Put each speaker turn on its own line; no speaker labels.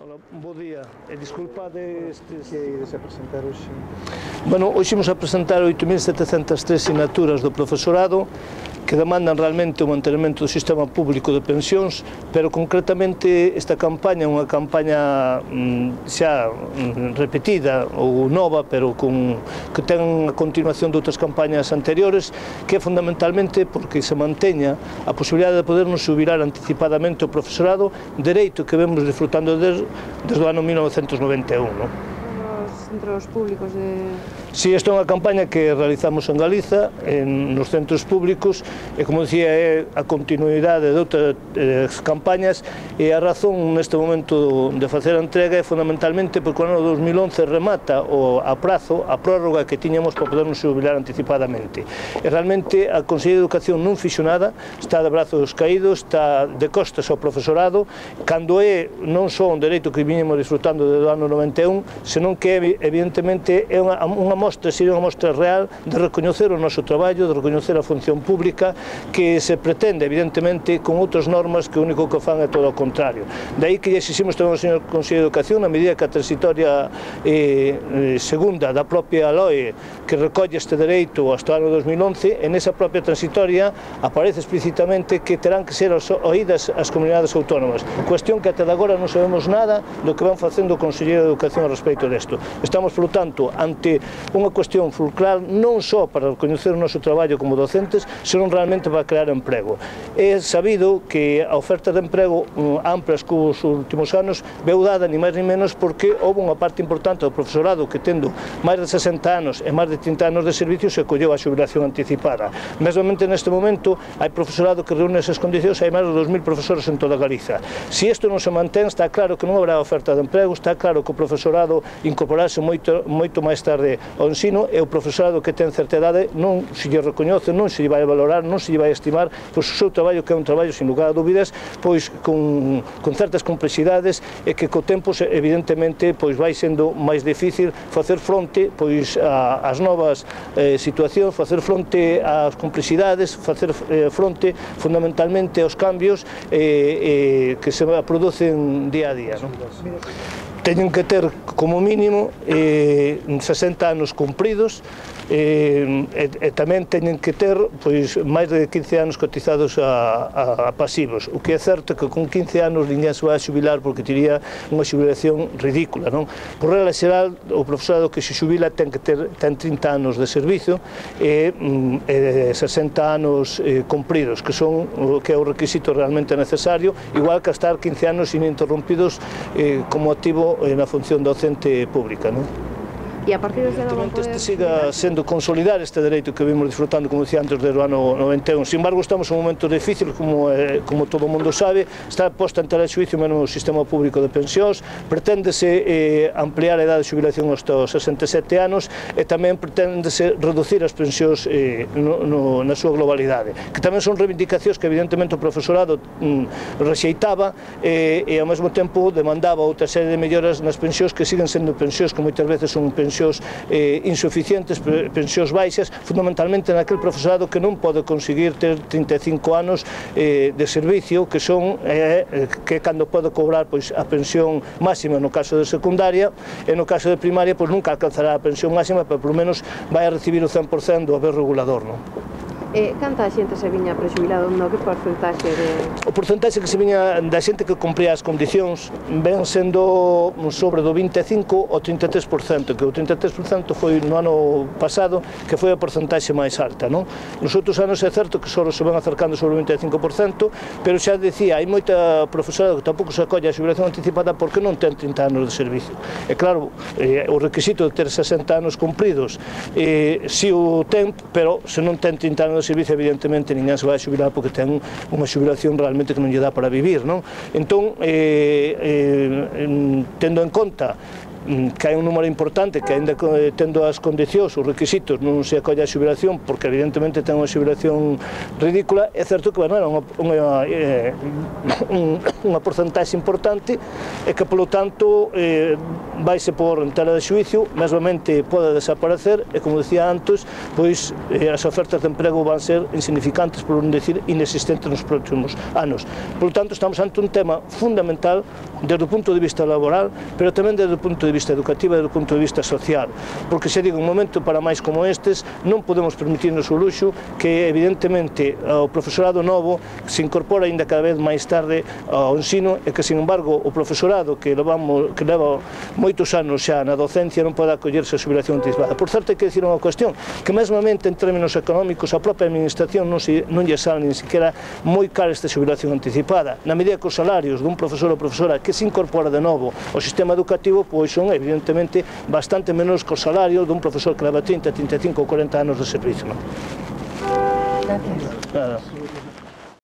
Hola, bo día, e disculpade estes...
Que ides a presentar hoxe?
Bueno, hoxe imos a presentar 8.703 sinaturas do profesorado que demandan realmente o mantenimento do sistema público de pensións, pero concretamente esta campaña é unha campaña xa repetida ou nova, pero que ten a continuación de outras campañas anteriores, que é fundamentalmente porque se manteña a posibilidade de podernos xubilar anticipadamente o profesorado, dereito que vemos disfrutando desde o ano 1991, non?
Centros públicos de...
Si, esta é unha campaña que realizamos en Galiza, nos centros públicos, e como dicía, é a continuidade de outras campañas, e a razón neste momento de facer a entrega é fundamentalmente porque o ano 2011 remata a prazo, a prórroga que tiñamos para podernos xubilar anticipadamente. E realmente a Consellería de Educación non fixo nada, está de brazos caídos, está de costas ao profesorado, cando é non só un dereito que viñemos disfrutando desde o ano 91, senón que evidentemente é unha mostra, sería unha mostra real de recoñecer o noso traballo, de recoñecer a función pública que se pretende evidentemente con outras normas que o único que fan é todo o contrario. De aí que lle exiximos tamén ao señor Conselleiro de Educación, na medida que a transitoria segunda da propia LOE que recolle este dereito hasta o ano 2011, en esa propia transitoria aparece explícitamente que terán que ser oídas as comunidades autónomas, cuestión que até de agora non sabemos nada do que van facendo o Conselleiro de Educación a respecto desto. Estamos, polo tanto, ante unha cuestión fulcral non só para recoñecer o noso traballo como docentes, senón realmente para crear emprego. É sabido que a oferta de emprego amplas que os últimos anos veu dada ni máis ni menos porque houve unha parte importante do profesorado que tendo máis de 60 anos e máis de 30 anos de servicio se acolleu a xubilación anticipada. Mesmamente neste momento hai profesorado que reúne esas condicións, hai máis de 2.000 profesores en toda Galiza. Se isto non se mantén, está claro que non habrá oferta de emprego, está claro que o profesorado incorporarse moito máis tarde ao ensino, e o profesorado que ten certa idade non se lle recoñece, non se lle vai valorar, non se lle vai estimar pois o seu traballo, que é un traballo sin lugar a dúbidas, pois con certas complexidades e que co tempo evidentemente pois vai sendo máis difícil facer fronte pois ás novas situacións, facer fronte ás complexidades, facer fronte fundamentalmente aos cambios que se producen día a día, non? Teñen que ter como mínimo 60 anos cumpridos e tamén teñen que ter pois máis de 15 anos cotizados a pasivos. O que é certo é que con 15 anos ninguén se vai a xubilar porque teria unha xubilación ridícula, non? Por regla xeral, o profesorado que se xubila ten 30 anos de servizo e 60 anos cumpridos, que é o requisito realmente necesario, igual que estar 15 anos ininterrompidos como activo na función docente pública, non?
E a partir deste ano
este siga sendo consolidar este dereito que vimos disfrutando, como dicía antes, desde o ano 91. Sin embargo, estamos en un momento difícil, como todo o mundo sabe, está posta en tela de xuicio mesmo o sistema público de pensións, preténdese ampliar a idade de xubilación hasta os 67 anos e tamén preténdese reducir as pensións na súa globalidade, que tamén son reivindicacións que evidentemente o profesorado rexeitaba e ao mesmo tempo demandaba outra serie de melloras nas pensións que siguen sendo pensións que moitas veces son pensións insuficientes, pensións baixas, fundamentalmente naquele profesorado que non pode conseguir ter 35 anos de servicio, que é cando pode cobrar pois a pensión máxima no caso de secundaria, e no caso de primaria pois nunca alcanzará a pensión máxima, pero polo menos vai a recibir o 100% do haber regulador, non?
Canta xente se viña prejubilado, no? Que porcentaxe de...
O porcentaxe que se viña da xente que cumpría as condicións ven sendo sobre do 25 ao 33%, que o 33% foi no ano pasado, que foi a porcentaxe máis alta, non? Nos outros anos é certo que só se van acercando sobre o 25%, pero xa dicía, hai moita profesorado que tampouco se acolle a xubilación anticipada porque non ten 30 anos de servicio. E claro, o requisito de ter 60 anos cumpridos, si o ten, pero se non ten 30 anos de servicio, evidentemente ninguén se vai a xubilar porque ten unha xubilación realmente que non lle dá para vivir, non? Entón, tendo en conta que hai un número importante que ainda tendo as condicións, os requisitos, non se acolle a xubilación porque evidentemente ten unha xubilación ridícula. É certo que era unha porcentaxe importante e que polo tanto vaise por en tela de xuicio, mesmamente pode desaparecer e, como decía antes, pois as ofertas de emprego van ser insignificantes, por non decir inexistentes nos próximos anos. Por tanto, estamos ante un tema fundamental desde o punto de vista laboral, pero tamén desde o punto de vista educativo e desde o punto de vista social, porque se digo, un momento para máis como estes, non podemos permitirnos o luxo que evidentemente o profesorado novo se incorpora ainda cada vez máis tarde ao ensino e que, sin embargo, o profesorado que leva moitos anos xa na docencia non pode acollerse a xubilación anticipada. Por certo, hai que dicir unha cuestión, que mesmamente en términos económicos a propia administración non lle sale nin siquiera moi cara esta xubilación anticipada, na medida que os salarios dun profesor ou profesora que se incorpora de novo ao sistema educativo pois son evidentemente bastante menos que os salarios dun profesor que leva 30, 35 ou 40 anos de servizo.
Gracias.